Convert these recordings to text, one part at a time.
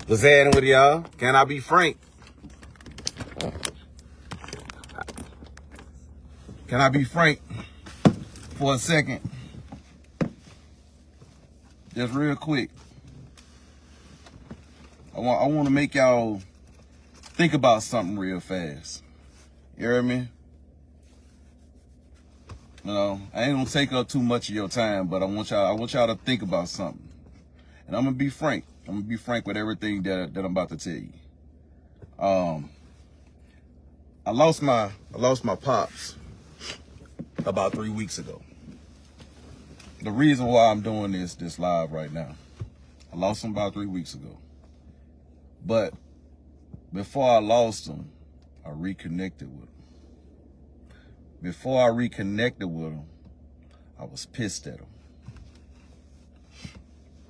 What's happening with y'all? Can I be frank? Can I be frank for a second? Just real quick. I want to make y'all think about something real fast. You hear me? You know, I ain't gonna take up too much of your time, but I want y'all to think about something. And I'm gonna be frank. I'm gonna be frank with everything that I'm about to tell you. I lost my pops about 3 weeks ago. The reason why I'm doing this live right now, I lost him about 3 weeks ago. But before I lost him, I reconnected with him. Before I reconnected with him, I was pissed at him.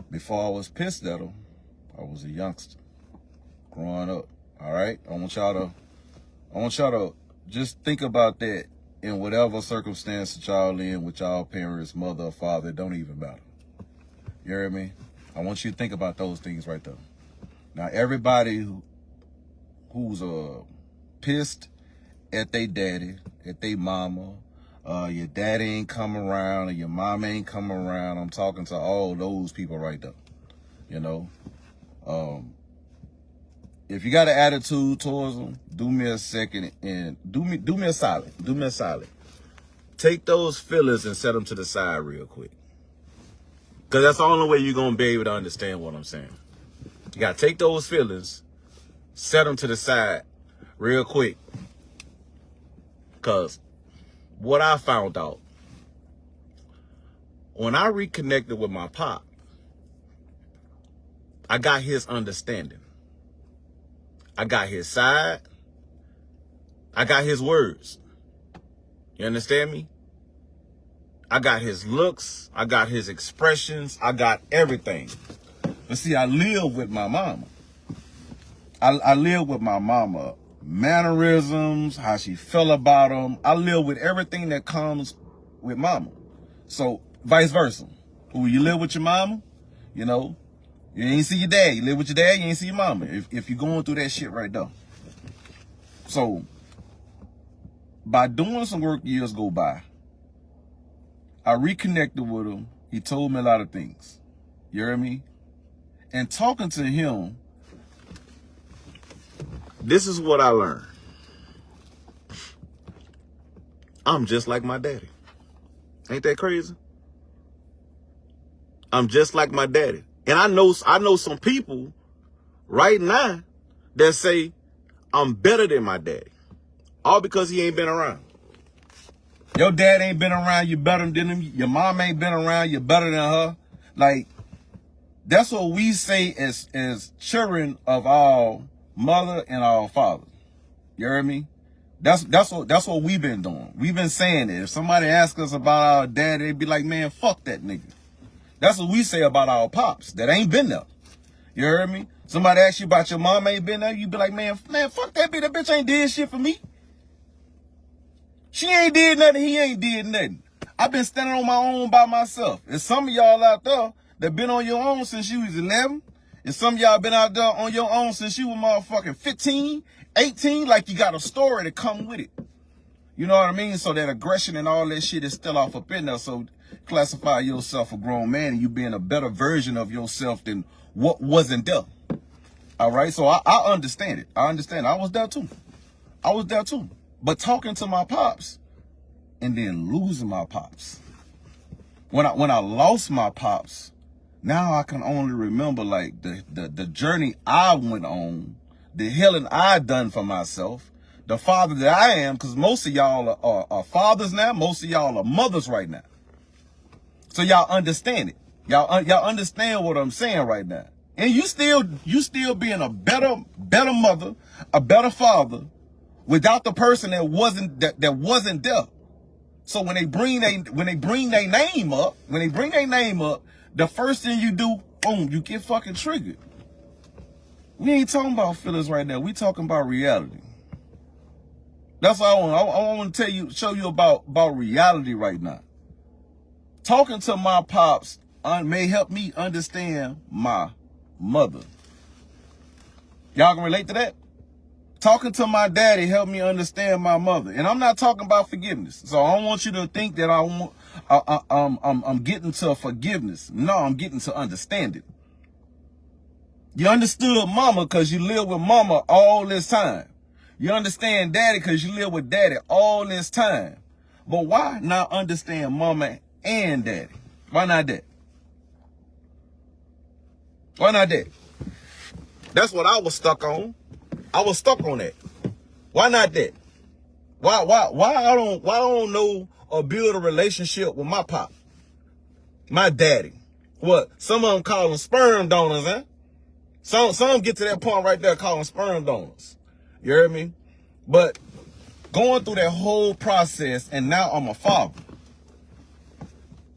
Before I was pissed at him, I was a youngster growing up. All right, I want y'all to just think about that in whatever circumstance that y'all in with y'all parents, mother or father. It don't even matter. You hear me? I want you to think about those things right there. Now, everybody who's pissed at their daddy, at their mama, your daddy ain't come around, or your mama ain't come around. I'm talking to all those people right there. You know, if you got an attitude towards them, do me a second and do me a solid. Do me a solid. Take those feelings and set them to the side real quick. Because that's the only way you're going to be able to understand what I'm saying. You got to take those feelings, set them to the side real quick. Because what I found out, when I reconnected with my pop, I got his understanding. I got his side. I got his words. You understand me? I got his looks. I got his expressions. I got everything. But see, I live with my mama. I live with my mama. Mannerisms, how she felt about them. I live with everything that comes with mama. So, vice versa. When you live with your mama, you know, you ain't see your dad. You live with your dad, you ain't see your mama. If you're going through that shit right there. So, by doing some work, years go by. I reconnected with him. He told me a lot of things. You hear me? And talking to him, this is what I learned. I'm just like my daddy. Ain't that crazy? I'm just like my daddy. And I know some people right now that say I'm better than my daddy. All because he ain't been around. Your dad ain't been around, you better than him. Your mom ain't been around, you're better than her. Like, that's what we say as children of our mother and our father. You hear me? That's what we've been doing. We've been saying it. If somebody asks us about our dad, they'd be like, man, fuck that nigga. That's what we say about our pops that ain't been there. You heard me? Somebody asks you about your mom ain't been there, you be like, man, fuck that bitch. That bitch ain't did shit for me. She ain't did nothing. He ain't did nothing. I've been standing on my own by myself. There's some of y'all out there that been on your own since you was 11. And some of y'all been out there on your own since you were motherfucking 15, 18. Like you got a story to come with it. You know what I mean? So that aggression and all that shit is still off up in there. So classify yourself a grown man and you being a better version of yourself than what wasn't there. All right? So I understand it. I understand. I was there too. But talking to my pops and then losing my pops. When I lost my pops, now I can only remember like the journey I went on, the healing I done for myself, the father that I am, because most of y'all are fathers now, most of y'all are mothers right now. So y'all understand it. Y'all understand what I'm saying right now. And you still being a better mother, a better father, without the person that wasn't there. So when they bring their name up, the first thing you do, boom, you get fucking triggered. We ain't talking about feelings right now. We talking about reality. That's all I want to show you about reality right now. Talking to my pops may help me understand my mother. Y'all can relate to that? Talking to my daddy helped me understand my mother. And I'm not talking about forgiveness. So I don't want you to think that I'm getting to forgiveness. No, I'm getting to understanding. You understood mama because you lived with mama all this time. You understand daddy because you live with daddy all this time. But why not understand mama and daddy? Why not that? Why not that? That's what I was stuck on. I was stuck on that. Why not that? Why I don't know or build a relationship with my pop, my daddy? What? Some of them call them sperm donors, huh? Some get to that point right there calling sperm donors. You heard me? But going through that whole process, and now I'm a father.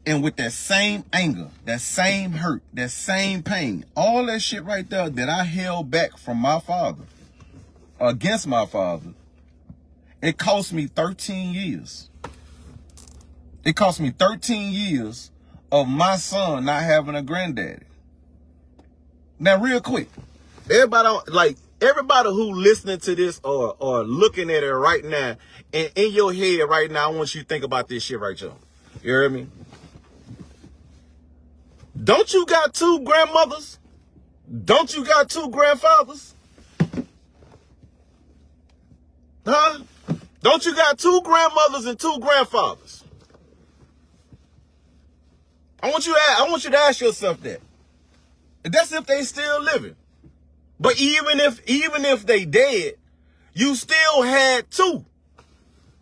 And with that same anger, that same hurt, that same pain, all that shit right there that I held back from my father, against my father, it cost me 13 years. It cost me 13 years of my son not having a granddaddy. Now, real quick, everybody who listening to this or looking at it right now, and in your head right now, I want you to think about this shit right here. You hear me? Don't you got two grandmothers? Don't you got two grandfathers? Huh? Don't you got two grandmothers and two grandfathers? I want you to ask yourself that. That's if they still living. But even if they dead, you still had two.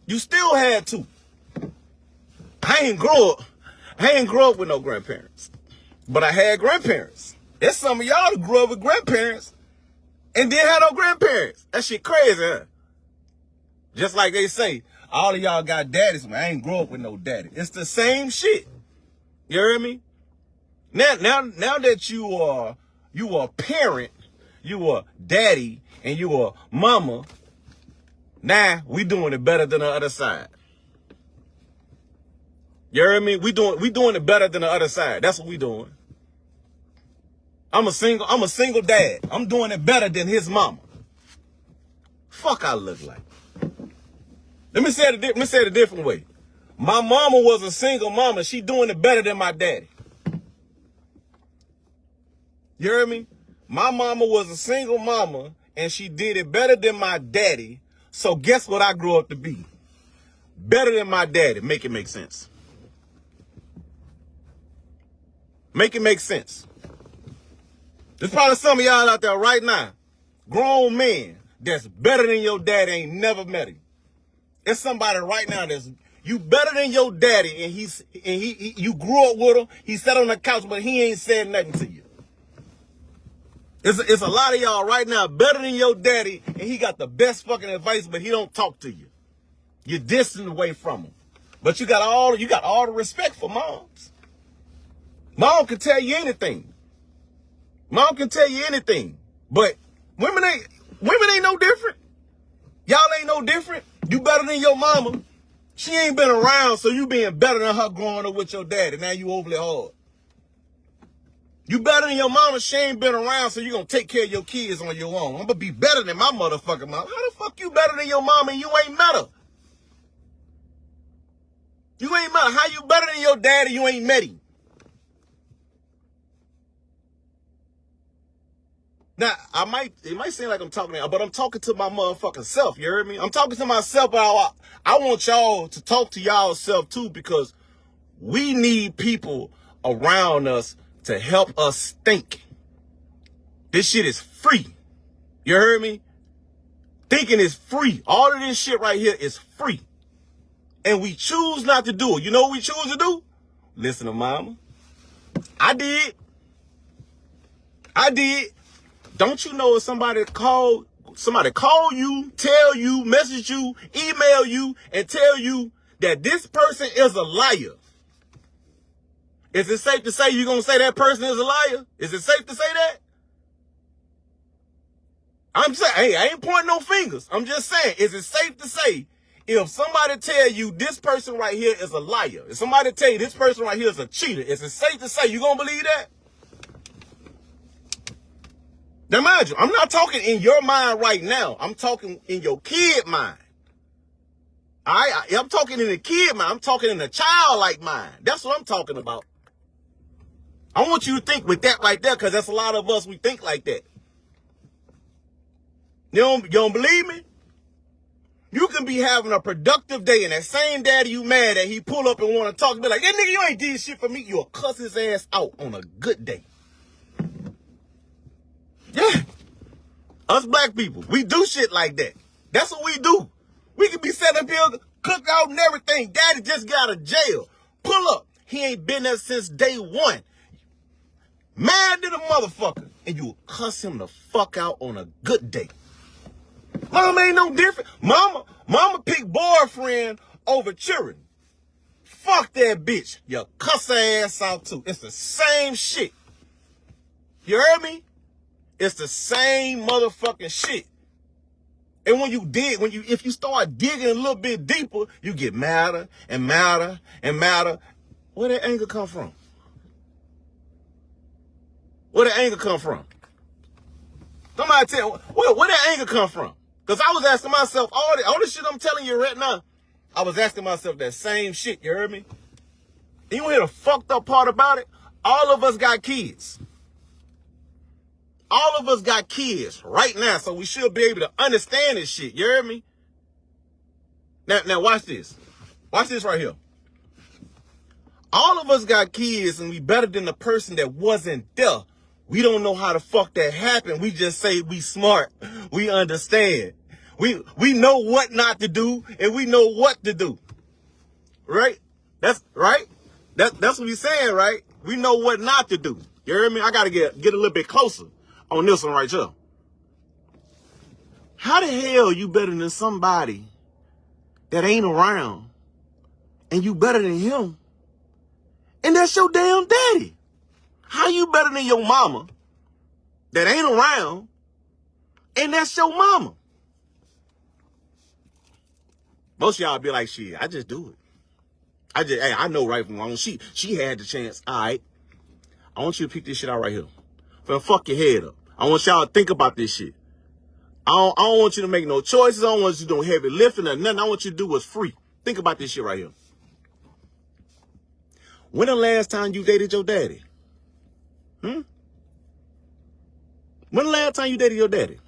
You still had two. I ain't grow up with no grandparents. But I had grandparents. There's some of y'all that grew up with grandparents and didn't have no grandparents. That shit crazy, huh? Just like they say, all of y'all got daddies, man. I ain't grow up with no daddy. It's the same shit. You hear me? Now that you are a parent, you are daddy, and you are mama, now we doing it better than the other side. You hear me? We doing it better than the other side. That's what we doing. I'm a single dad. I'm doing it better than his mama. Fuck I look like. Let me say it a different way. My mama was a single mama. She doing it better than my daddy. You hear me? My mama was a single mama, and she did it better than my daddy. So guess what I grew up to be? Better than my daddy. Make it make sense. Make it make sense. There's probably some of y'all out there right now, grown men, that's better than your daddy, ain't never met him. It's somebody right now that's you better than your daddy, and you grew up with him. He sat on the couch, but he ain't said nothing to you. It's a lot of y'all right now better than your daddy, and he got the best fucking advice, but he don't talk to you. You're distant away from him. But you got all the respect for moms. Mom can tell you anything. Mom can tell you anything. But women ain't no different. Y'all ain't no different. You better than your mama. She ain't been around, so you being better than her growing up with your daddy. Now you overly hard. You better than your mama. She ain't been around, so you gonna take care of your kids on your own. I'm gonna be better than my motherfucking mama. How the fuck you better than your mama and you ain't met her? You ain't met her. How you better than your daddy? You ain't met him. Now, it might seem like I'm talking, but I'm talking to my motherfucking self. You heard me? I'm talking to myself, but I want y'all to talk to y'all self too, because we need people around us to help us think. This shit is free. You heard me? Thinking is free. All of this shit right here is free. And we choose not to do it. You know what we choose to do? Listen to mama. I did. Don't you know if somebody call you, tell you, message you, email you, and tell you that this person is a liar? Is it safe to say you're going to say that person is a liar? Is it safe to say that? I'm saying, hey, I ain't pointing no fingers. I'm just saying, is it safe to say if somebody tell you this person right here is a liar, if somebody tell you this person right here is a cheater, is it safe to say you going to believe that? Now, mind you, I'm not talking in your mind right now. I'm talking in your kid mind. All right? I'm talking in the kid mind. I'm talking in the childlike mind. That's what I'm talking about. I want you to think with that right there, because that's a lot of us, we think like that. You don't believe me? You can be having a productive day, and that same daddy you mad at, he pull up and want to talk, be like, that nigga, you ain't did shit for me. You'll cuss his ass out on a good day. Yeah. Us black people, we do shit like that. That's what we do. We can be set up here, cook out and everything. Daddy just got out of jail. Pull up. He ain't been there since day one. Mad than a motherfucker. And you cuss him the fuck out on a good day. Mama ain't no different. Mama pick boyfriend over children. Fuck that bitch. You cuss her ass out too. It's the same shit. You heard me? It's the same motherfucking shit. And when you dig, if you start digging a little bit deeper, you get madder and madder and madder. Where that anger come from? Where that anger come from? Somebody tell me, where that anger come from? Because I was asking myself, all the shit I'm telling you right now, I was asking myself that same shit, you heard me? And you hear the fucked up part about it? All of us got kids. All of us got kids right now, so we should be able to understand this shit, you heard me? Now watch this. Watch this right here. All of us got kids, and we better than the person that wasn't there. We don't know how the fuck that happened. We just say we smart. We understand. We know what not to do, and we know what to do. Right? That's right. That's what he's saying, right? We know what not to do. You hear me? I gotta get a little bit closer on this one right here. How the hell you better than somebody that ain't around, and you better than him, and that's your damn daddy? How you better than your mama that ain't around, and that's your mama? Most of y'all be like, shit, I just do it. Hey, I know right from wrong. She had the chance. All right. I want you to pick this shit out right here. Fuck your head up. I want y'all to think about this shit. I don't want you to make no choices. I don't want you to do heavy lifting or nothing. I want you to do what's free. Think about this shit right here. When the last time you dated your daddy? When the last time you dated your daddy?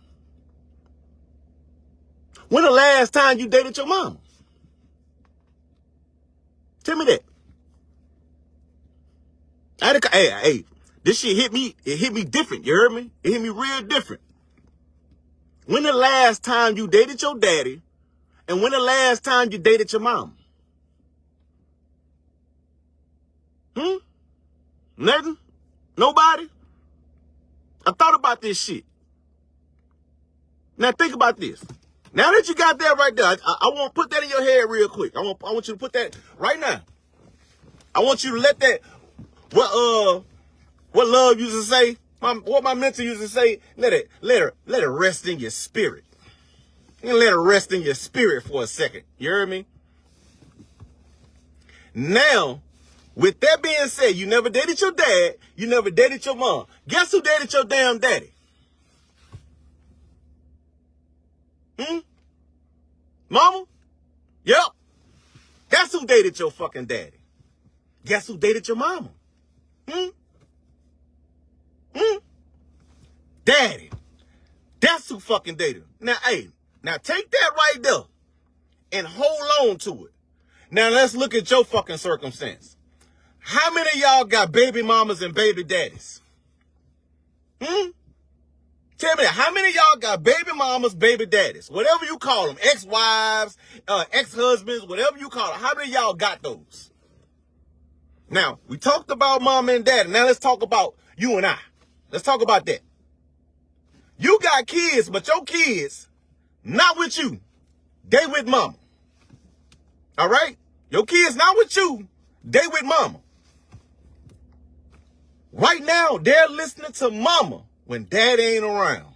When the last time you dated your mama? Tell me that. Hey, this shit hit me. It hit me different. You heard me? It hit me real different. When the last time you dated your daddy, and when the last time you dated your mom? Nothing? Nobody? I thought about this shit. Now think about this. Now that you got that right there, I want to put that in your head real quick. I want you to put that right now. I want you to let that, what love used to say, what my mentor used to say, let it rest in your spirit. And let it rest in your spirit for a second. You heard me? Now, with that being said, you never dated your dad, you never dated your mom. Guess who dated your damn daddy? Mama? Yep. Guess who dated your fucking daddy? Guess who dated your mama? Daddy. That's who fucking dated. Now, hey, now take that right there and hold on to it. Now let's look at your fucking circumstance. How many of y'all got baby mamas and baby daddies? Tell me that. How many of y'all got baby mamas, baby daddies? Whatever you call them. Ex-wives, ex-husbands, whatever you call them. How many of y'all got those? Now, we talked about mom and dad. Now let's talk about you and I. Let's talk about that. You got kids, but your kids, not with you. They with mama. All right? Your kids not with you. They with mama. Right now, they're listening to mama when daddy ain't around.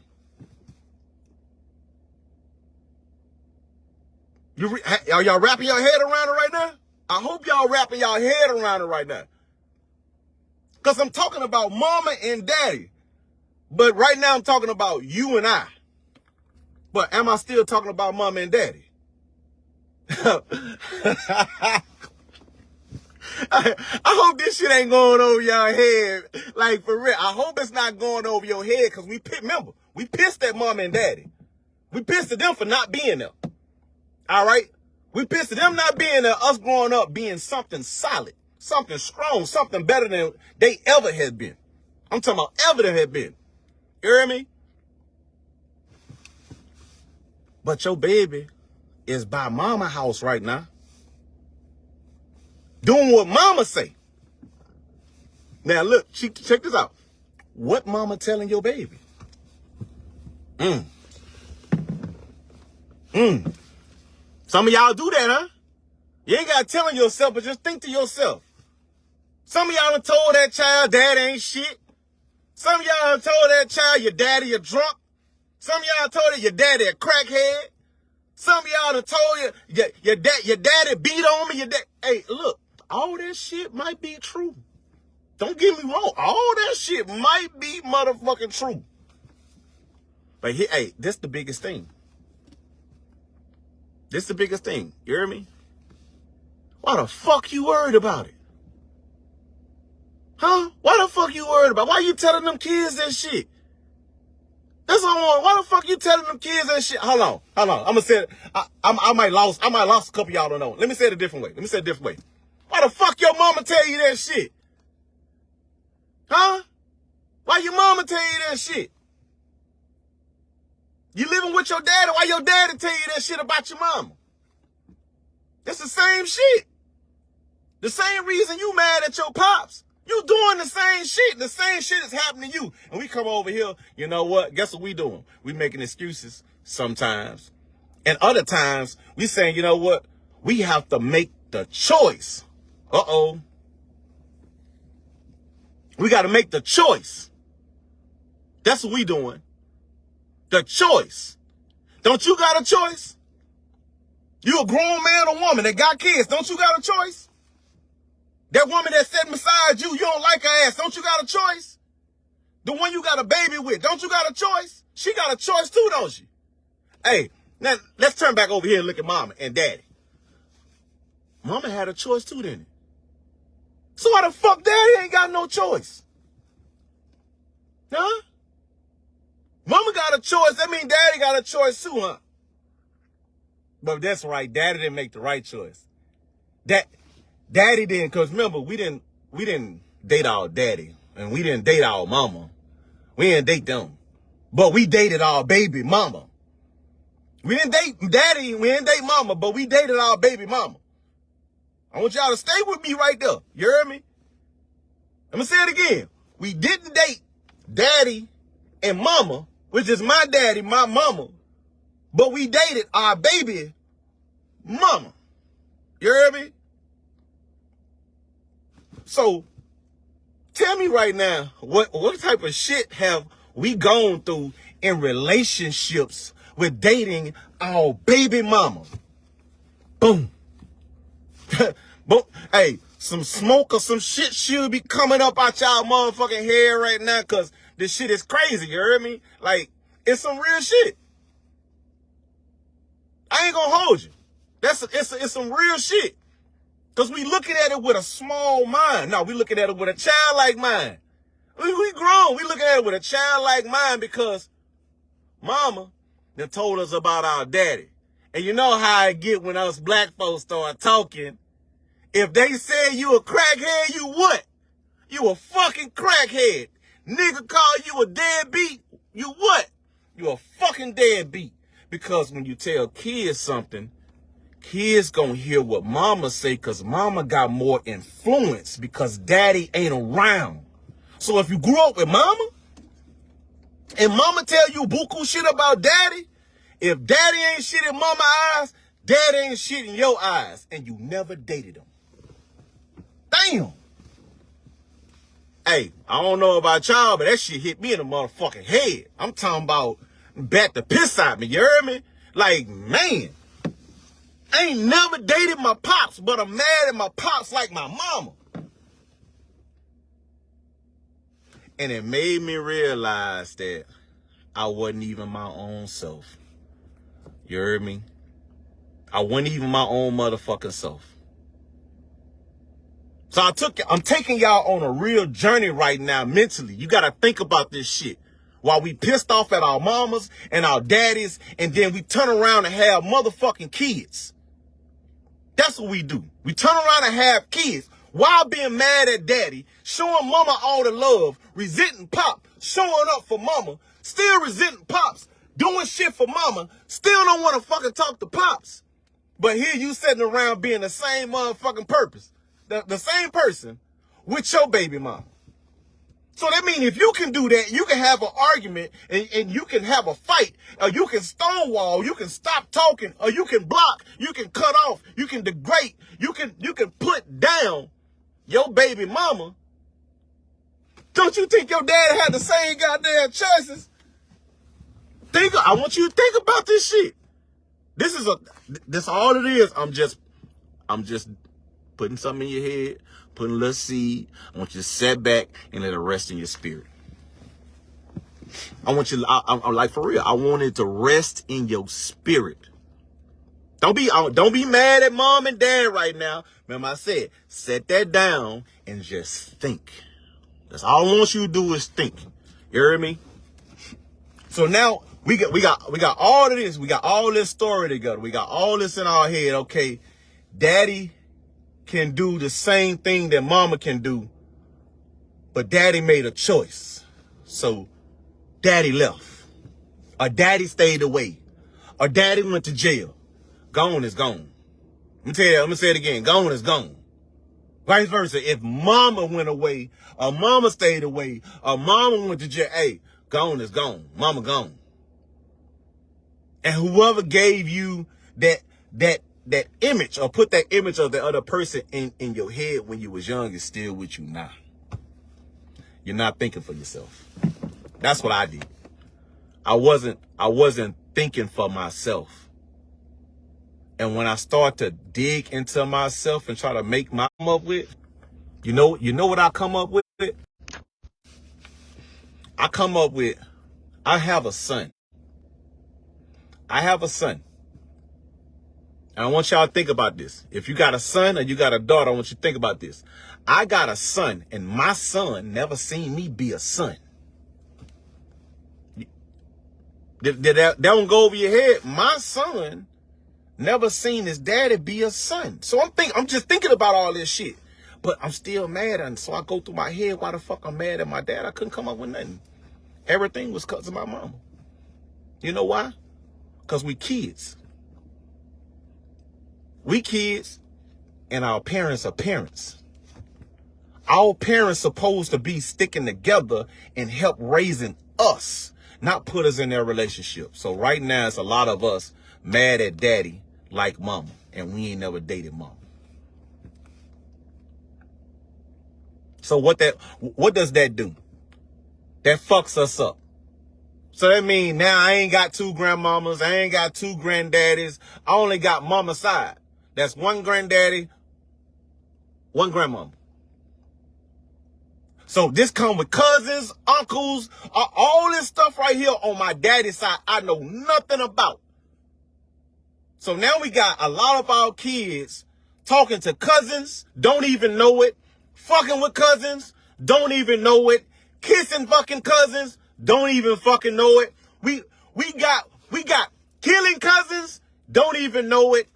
Are y'all wrapping your head around it right now? I hope y'all wrapping y'all head around it right now. Because I'm talking about mama and daddy. But right now I'm talking about you and I. But am I still talking about mama and daddy? I hope this shit ain't going over y'all head. Like, for real. I hope it's not going over your head, because remember, we pissed at mama and daddy. We pissed at them for not being there. All right? We pissed at them not being there, us growing up being something solid, something strong, something better than they ever had been. I'm talking about ever they had been. You hear me? But your baby is by mama house right now, doing what mama say. Now look, check this out. What mama telling your baby? Some of y'all do that, huh? You ain't got to tell yourself, but just think to yourself. Some of y'all done told that child dad ain't shit. Some of y'all done told that child your daddy a drunk. Some of y'all told it your daddy a crackhead. Some of y'all done told your daddy beat on me. Hey, look, all that shit might be true. Don't get me wrong. All that shit might be motherfucking true. But hey, this the biggest thing. This the biggest thing. You hear me? Why the fuck you worried about it? Huh? Why the fuck you worried about it? Why you telling them kids that shit? That's all I want. Why the fuck you telling them kids that shit? Hold on. I'm gonna say it. I might lost a couple of y'all don't know. Let me say it a different way. Why the fuck your mama tell you that shit? Huh? Why your mama tell you that shit? You living with your daddy, why your daddy tell you that shit about your mama? That's the same shit. The same reason you mad at your pops. You doing the same shit. The same shit is happening to you. And we come over here, you know what? Guess what we doing? We making excuses sometimes. And other times, we saying, you know what? We have to make the choice. Uh-oh. We got to make the choice. That's what we doing. The choice. Don't you got a choice? You a grown man or woman that got kids. Don't you got a choice? That woman that's sitting beside you, you don't like her ass. Don't you got a choice? The one you got a baby with, don't you got a choice? She got a choice too, don't she? Hey, now let's turn back over here and look at mama and daddy. Mama had a choice too, didn't it? So why the fuck daddy ain't got no choice? Huh? Mama got a choice. That means daddy got a choice too, huh? But that's right. Daddy didn't make the right choice. Daddy didn't, because remember, we didn't date our daddy. And we didn't date our mama. We didn't date them. But we dated our baby mama. We didn't date daddy. We didn't date mama, but we dated our baby mama. I want y'all to stay with me right there. You heard me? I'm going to say it again. We didn't date daddy and mama, which is my daddy, my mama, but we dated our baby mama. You heard me? So, tell me right now, what type of shit have we gone through in relationships with dating our baby mama? Boom. Boom. Hey, some smoke or some shit should be coming up out y'all motherfucking head right now, because this shit is crazy, you heard me? Like, it's some real shit. I ain't gonna hold you. It's some real shit. Because we looking at it with a small mind. No, we looking at it with a childlike mind. We grown. We looking at it with a childlike mind because mama done told us about our daddy. And you know how I get when us black folks start talking. If they say you a crackhead, you what? You a fucking crackhead. Nigga call you a deadbeat, you what? You a fucking deadbeat. Because when you tell kids something, kids gonna hear what mama say, because mama got more influence because daddy ain't around. So if you grew up with mama and mama tell you buku shit about daddy, if daddy ain't shit in mama's eyes, daddy ain't shit in your eyes, and you never dated him. Damn. Hey, I don't know about y'all, but that shit hit me in the motherfucking head. I'm talking about bat the piss out me, you heard me? Like, man, I ain't never dated my pops, but I'm mad at my pops like my mama. And it made me realize that I wasn't even my own self. You heard me? I wasn't even my own motherfucking self. So I'm taking y'all on a real journey right now mentally. You got to think about this shit. While we pissed off at our mamas and our daddies, and then we turn around and have motherfucking kids. That's what we do. We turn around and have kids while being mad at daddy, showing mama all the love, resenting pop, showing up for mama, still resenting pops, doing shit for mama, still don't want to fucking talk to pops. But here you sitting around being the same motherfucking purpose, the same person with your baby mama. So that means if you can do that, you can have an argument and you can have a fight, or you can stonewall, you can stop talking, or you can block, you can cut off, you can degrade, you can put down your baby mama. Don't you think your dad had the same goddamn choices? I want you to think about this shit. This all it is. I'm just putting something in your head, putting a little seed. I want you to sit back and let it rest in your spirit. I want you, I'm like, for real, I want it to rest in your spirit. Don't be mad at mom and dad right now. Remember I said, set that down and just think. That's all I want you to do is think. You heard me? So now we got all of this. We got all this story together. We got all this in our head. Okay, daddy can do the same thing that mama can do, but daddy made a choice. So daddy left, or daddy stayed away, or daddy went to jail. Gone is gone. I'm gonna say it again. Gone is gone. Vice versa. If mama went away, or mama stayed away, or mama went to jail, hey, gone is gone. Mama gone. And whoever gave you that image, or put that image of the other person in your head when you was young, is still with you now. You're not thinking for yourself. That's what I did. I wasn't thinking for myself. And when I start to dig into myself and try to make my come up with, you know what I come up with? I come up with, I have a son. I have a son. And I want y'all to think about this. If you got a son or you got a daughter, I want you to think about this. I got a son, and my son never seen me be a son. Did that one go over your head? My son never seen his daddy be a son. So I'm just thinking about all this shit. But I'm still mad, and so I go through my head, why the fuck I'm mad at my dad? I couldn't come up with nothing. Everything was because of my mama. You know why? Because we kids. We kids, and our parents are parents. Our parents supposed to be sticking together and help raising us, not put us in their relationship. So right now, it's a lot of us mad at daddy like mama, and we ain't never dated mama. So what does that do? That fucks us up. So that means now I ain't got two grandmamas, I ain't got two granddaddies, I only got mama's side. That's one granddaddy, one grandmama. So this come with cousins, uncles, all this stuff right here on my daddy's side I know nothing about. So now we got a lot of our kids talking to cousins, don't even know it, fucking with cousins, don't even know it, kissing fucking cousins, don't even fucking know it. We got killing cousins, don't even know it,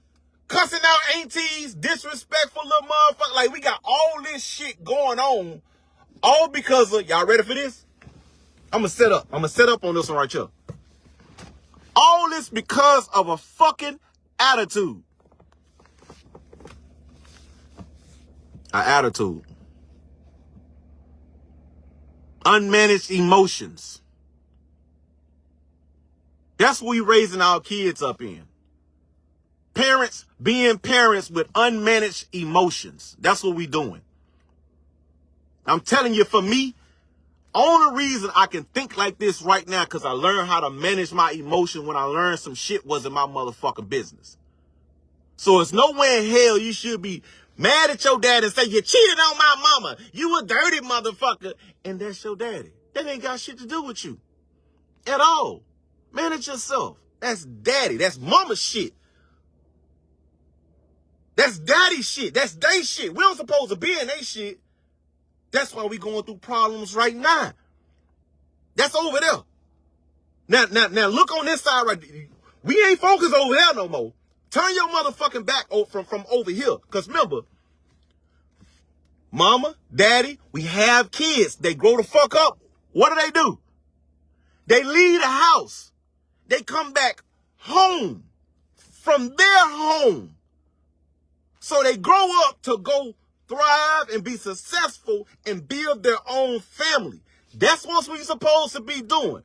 cussing out aunties, disrespectful little motherfucker. Like, we got all this shit going on, all because of, y'all ready for this? I'm gonna set up on this one right here. All this because of a fucking attitude. An attitude. Unmanaged emotions. That's what we raising our kids up in. Parents being parents with unmanaged emotions. That's what we doing. I'm telling you, for me, only reason I can think like this right now, because I learned how to manage my emotion when I learned some shit wasn't my motherfucking business. So it's nowhere in hell you should be mad at your dad and say, you cheated on my mama. You a dirty motherfucker. And that's your daddy. That ain't got shit to do with you at all. Manage yourself. That's daddy. That's mama shit. That's daddy shit. That's they shit. We don't supposed to be in they shit. That's why we going through problems right now. That's over there. Now look on this side right there. We ain't focused over there no more. Turn your motherfucking back from over here. Because remember, mama, daddy, we have kids. They grow the fuck up. What do? They leave the house. They come back home from their home. So they grow up to go thrive and be successful and build their own family. That's what we're supposed to be doing.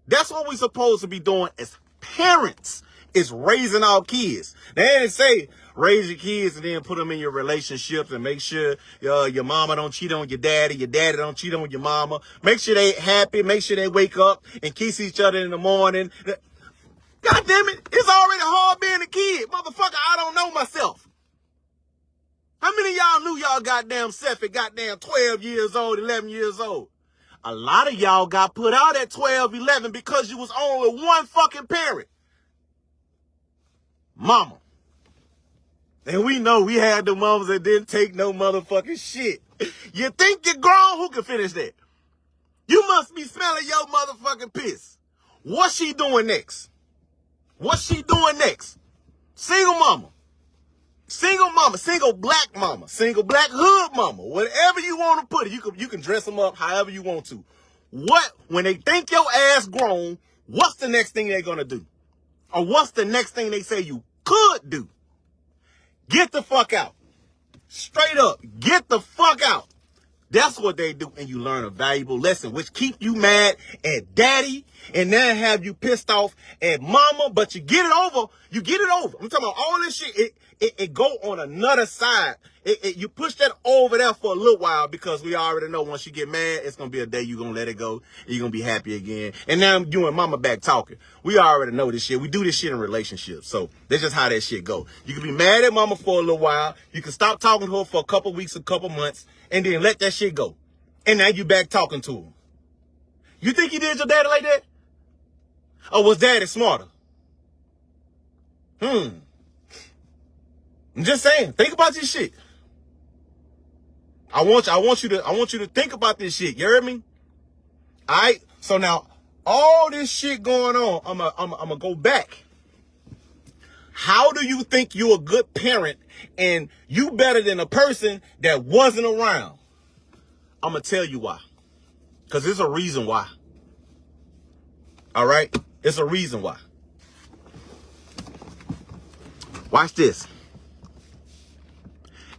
That's what we're supposed to be doing as parents, is raising our kids. They didn't say raise your kids and then put them in your relationships and make sure your mama don't cheat on your daddy don't cheat on your mama. Make sure they happy, make sure they wake up and kiss each other in the morning. God damn it, it's already hard being a kid. Motherfucker, I don't know myself. How many of y'all knew y'all goddamn self at goddamn 12 years old, 11 years old? A lot of y'all got put out at 12, 11 because you was on with one fucking parent. Mama. And we know we had the mamas that didn't take no motherfucking shit. You think you're grown? Who can finish that? You must be smelling your motherfucking piss. What's she doing next? What's she doing next? Single mama. Single mama, single black hood mama, whatever you want to put it, you can dress them up however you want to. When they think your ass grown, what's the next thing they're going to do? Or what's the next thing they say you could do? Get the fuck out. Straight up, get the fuck out. That's what they do, and you learn a valuable lesson, which keep you mad at daddy, and then have you pissed off at mama, but you get it over. You get it over. I'm talking about all this shit. It go on another side. You push that over there for a little while because we already know once you get mad, it's going to be a day you're going to let it go. And you're going to be happy again. And now you and mama back talking. We already know this shit. We do this shit in relationships. So that's just how that shit go. You can be mad at mama for a little while. You can stop talking to her for a couple weeks, a couple months, and then let that shit go. And now you back talking to him. You think you did your daddy like that? Or was daddy smarter? I'm just saying, think about this shit. I want you to think about this shit. You heard me? All right. So now all this shit going on, I'm gonna go back. How do you think you're a good parent and you better than a person that wasn't around? I'm gonna tell you why. Because there's a reason why. All right? There's a reason why. Watch this.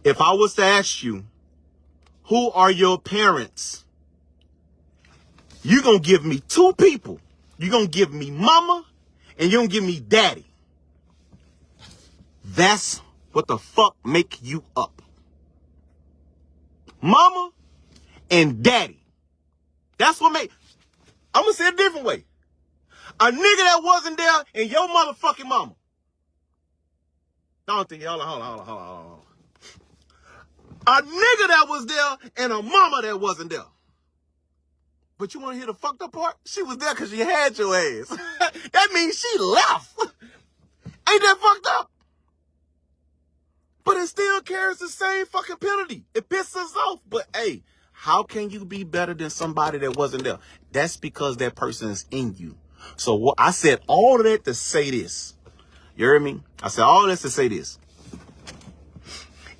If I was to ask you, who are your parents? You're going to give me two people. You're going to give me mama and you're going to give me daddy. That's what the fuck make you up. Mama and daddy. That's what make... I'm going to say it a different way. A nigga that wasn't there and your motherfucking mama. I don't think... Hold on. A nigga that was there and a mama that wasn't there. But you want to hear the fucked up part? She was there because she had your ass. That means she left. Ain't that fucked up? But it still carries the same fucking penalty. It pisses us off. But hey, how can you be better than somebody that wasn't there? That's because that person is in you. So what I said all of that to say this. You heard me? I said all this to say this.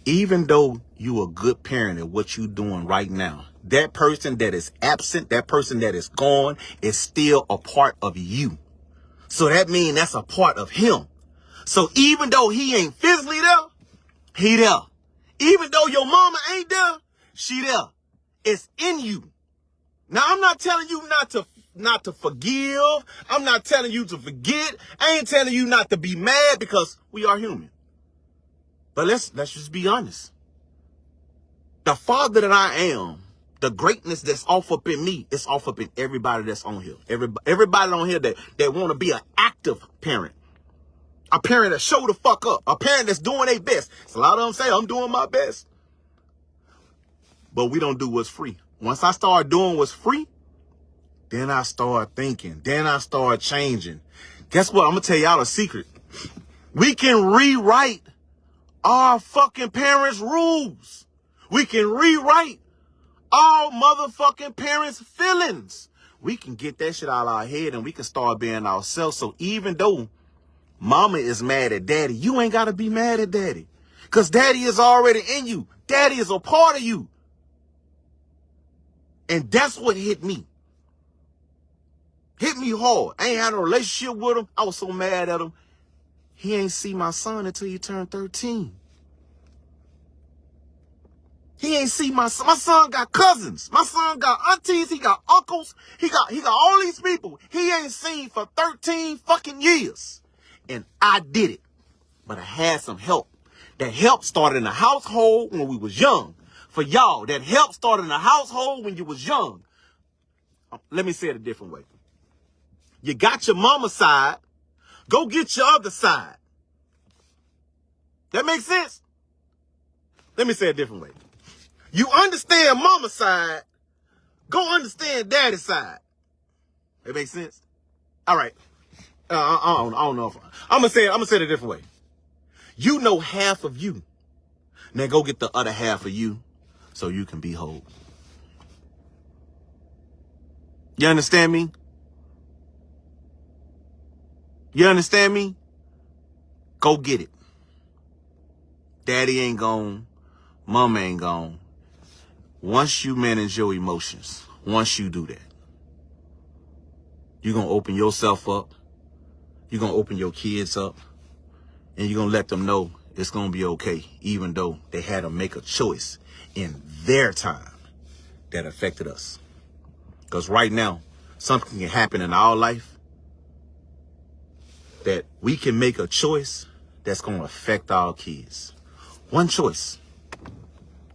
Even though you a good parent at what you doing right now, that person that is absent, that person that is gone is still a part of you. So that means that's a part of him. So even though he ain't physically there, he there. Even though your mama ain't there, she there. It's in you. Now, I'm not telling you not to forgive. I'm not telling you to forget. I ain't telling you not to be mad because we are human. But let's just be honest. The father that I am, the greatness that's off up in me, is off up in everybody that's on here. Everybody on here that want to be an active parent. A parent that show the fuck up. A parent that's doing their best. So a lot of them say, I'm doing my best. But we don't do what's free. Once I start doing what's free, then I start thinking. Then I start changing. Guess what? I'm going to tell y'all a secret. We can rewrite our fucking parents' rules. We can rewrite our motherfucking parents' feelings. We can get that shit out of our head and we can start being ourselves. So even though mama is mad at daddy, you ain't got to be mad at daddy. Because daddy is already in you. Daddy is a part of you. And that's what hit me. Hit me hard. I ain't had a relationship with him. I was so mad at him. He ain't see my son until he turned 13. He ain't see my son. My son got cousins. My son got aunties. He got uncles. He got all these people he ain't seen for 13 fucking years. And I did it. But I had some help. That help started in the household when we was young. For y'all, that help started in the household when you was young. Let me say it a different way. You got your mama's side. Go get your other side. That makes sense? Let me say it a different way. You understand mama's side. Go understand daddy's side. That makes sense? All right. I don't know if I'm gonna say it a different way. You know half of you. Now go get the other half of you so you can be whole. You understand me? You understand me? Go get it. Daddy ain't gone. Mama ain't gone. Once you manage your emotions, once you do that, you're going to open yourself up. You're going to open your kids up. And you're going to let them know it's going to be okay, even though they had to make a choice in their time that affected us. Because right now, something can happen in our life that we can make a choice that's going to affect our kids. One choice.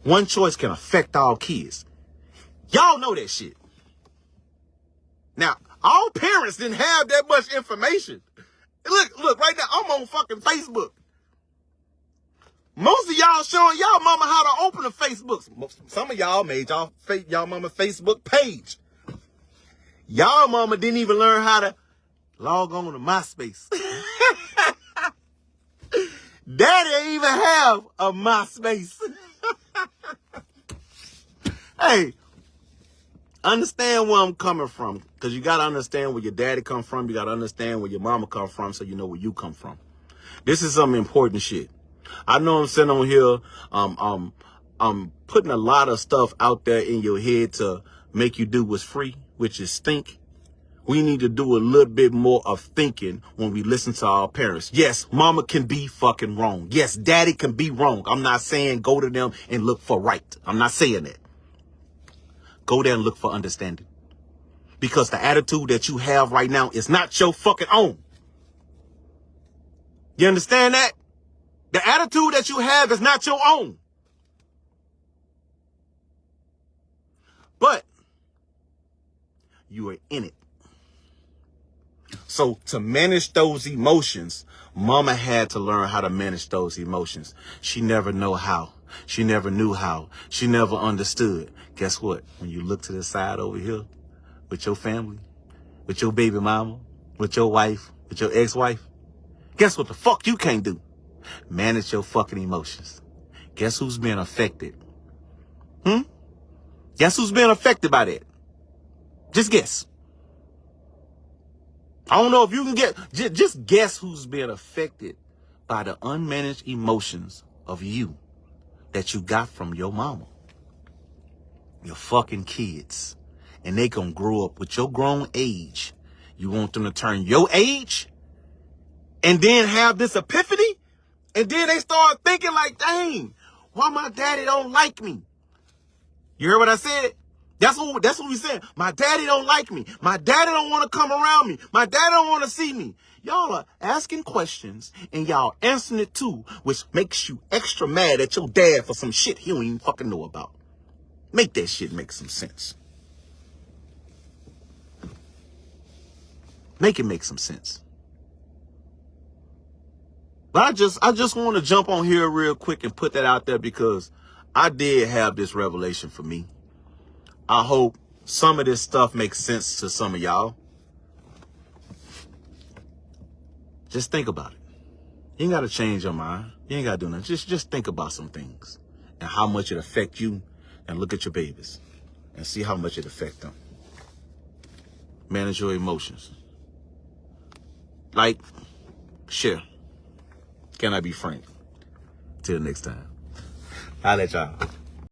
One choice can affect our kids. Y'all know that shit. Now, all parents didn't have that much information. Look, right now, I'm on fucking Facebook. Most of y'all showing y'all mama how to open a Facebook. Some of y'all made y'all mama Facebook page. Y'all mama didn't even learn how to log on to MySpace. Daddy ain't even have a MySpace. Hey, understand where I'm coming from. Because you got to understand where your daddy come from. You got to understand where your mama come from so you know where you come from. This is some important shit. I know I'm sitting on here, I'm putting a lot of stuff out there in your head to make you do what's free, which is think. We need to do a little bit more of thinking when we listen to our parents. Yes, mama can be fucking wrong. Yes, daddy can be wrong. I'm not saying go to them and look for right. I'm not saying that. Go there and look for understanding. Because the attitude that you have right now is not your fucking own. You understand that? The attitude that you have is not your own. But you are in it. So to manage those emotions, mama had to learn how to manage those emotions. She never knew how. She never knew how. She never understood. Guess what? When you look to the side over here with your family, with your baby mama, with your wife, with your ex-wife, guess what the fuck you can't do? Manage your fucking emotions. Guess who's being affected? Guess who's being affected by that? Just guess. I don't know if you can get, just guess who's being affected by the unmanaged emotions of you that you got from your mama. Your fucking kids. And they gonna grow up with your grown age. You want them to turn your age and then have this epiphany? And then they start thinking like, dang, why my daddy don't like me? You heard what I said? That's what we said. My daddy don't like me. My daddy don't want to come around me. My daddy don't want to see me. Y'all are asking questions and y'all answering it too, which makes you extra mad at your dad for some shit he don't even fucking know about. Make that shit make some sense. Make it make some sense. But I just want to jump on here real quick and put that out there because I did have this revelation for me. I hope some of this stuff makes sense to some of y'all. Just think about it. You ain't got to change your mind. You ain't got to do nothing. Just think about some things and how much it affect you, and look at your babies and see how much it affect them. Manage your emotions. Like, share. Can I be frank? Till next time. I'll let y'all.